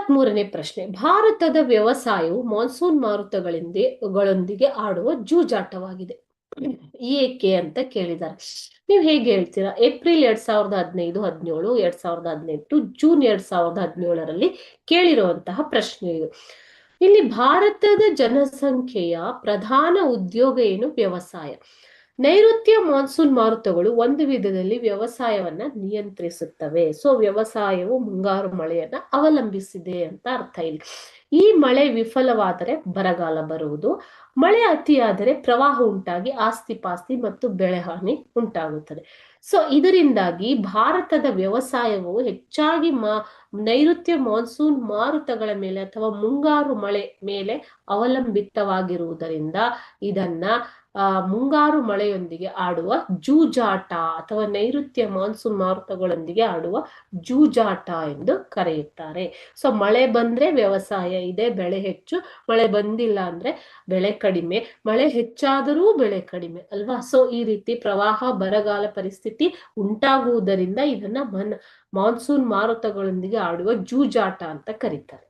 23ನೇ ಪ್ರಶ್ನೆ. ಭಾರತದ ವ್ಯವಸಾಯವು ಮಾನ್ಸೂನ್ ಮಾರುತಗಳೊಂದಿಗೆ ಆಡುವ ಜೂಜಾಟವಾಗಿದೆ. ಏಕೆ ಅಂತ ಕೇಳಿದ್ದಾರೆ. ನೀವು ಹೇಗೆ ಹೇಳ್ತೀರಾ? ಏಪ್ರಿಲ್ 2015, 17, 2018, ಜೂನ್ 2017ರಲ್ಲಿ ಕೇಳಿರುವಂತಹ ಪ್ರಶ್ನೆ ಇದು. ಇಲ್ಲಿ ಭಾರತದ ಜನಸಂಖ್ಯೆಯ ಪ್ರಧಾನ ಉದ್ಯೋಗ ಏನು? ವ್ಯವಸಾಯ. ನೈಋತ್ಯ ಮಾನ್ಸೂನ್ ಮಾರುತಗಳು ಒಂದು ವಿಧದಲ್ಲಿ ವ್ಯವಸಾಯವನ್ನ ನಿಯಂತ್ರಿಸುತ್ತವೆ. ಸೊ ವ್ಯವಸಾಯವು ಮುಂಗಾರು ಮಳೆಯನ್ನ ಅವಲಂಬಿಸಿದೆ ಅಂತ ಅರ್ಥ ಇಲ್ಲಿ. ಈ ಮಳೆ ವಿಫಲವಾದರೆ ಬರಗಾಲ ಬರುವುದು, ಮಳೆ ಅತಿಯಾದರೆ ಪ್ರವಾಹ ಉಂಟಾಗಿ ಆಸ್ತಿ ಪಾಸ್ತಿ ಮತ್ತು ಬೆಳೆ ಹಾನಿ ಉಂಟಾಗುತ್ತದೆ. ಸೊ ಇದರಿಂದಾಗಿ ಭಾರತದ ವ್ಯವಸಾಯವು ಹೆಚ್ಚಾಗಿ ನೈಋತ್ಯ ಮಾನ್ಸೂನ್ ಮಾರುತಗಳ ಮೇಲೆ ಅಥವಾ ಮುಂಗಾರು ಮಳೆ ಮೇಲೆ ಅವಲಂಬಿತವಾಗಿರುವುದರಿಂದ ಇದನ್ನ ಮುಂಗಾರು ಮಳೆಯೊಂದಿಗೆ ಆಡುವ ಜೂಜಾಟ ಅಥವಾ ನೈಋತ್ಯ ಮಾನ್ಸೂನ್ ಮಾರುತಗಳೊಂದಿಗೆ ಆಡುವ ಜೂಜಾಟ ಎಂದು ಕರೆಯುತ್ತಾರೆ. ಸೊ ಮಳೆ ಬಂದ್ರೆ ವ್ಯವಸಾಯ ಇದೆ, ಬೆಳೆ ಹೆಚ್ಚು, ಮಳೆ ಬಂದಿಲ್ಲ ಅಂದ್ರೆ ಬೆಳೆ ಕಡಿಮೆ, ಮಳೆ ಹೆಚ್ಚಾದರೂ ಬೆಳೆ ಕಡಿಮೆ ಅಲ್ವಾ? ಸೊ ಈ ರೀತಿ ಪ್ರವಾಹ ಬರಗಾಲ ಪರಿಸ್ಥಿತಿ ಉಂಟಾಗುವುದರಿಂದ ಇದನ್ನ ಮಾನ್ಸೂನ್ ಮಾರುತಗಳೊಂದಿಗೆ ಆಡುವ ಜೂಜಾಟ ಅಂತ ಕರೀತಾರೆ.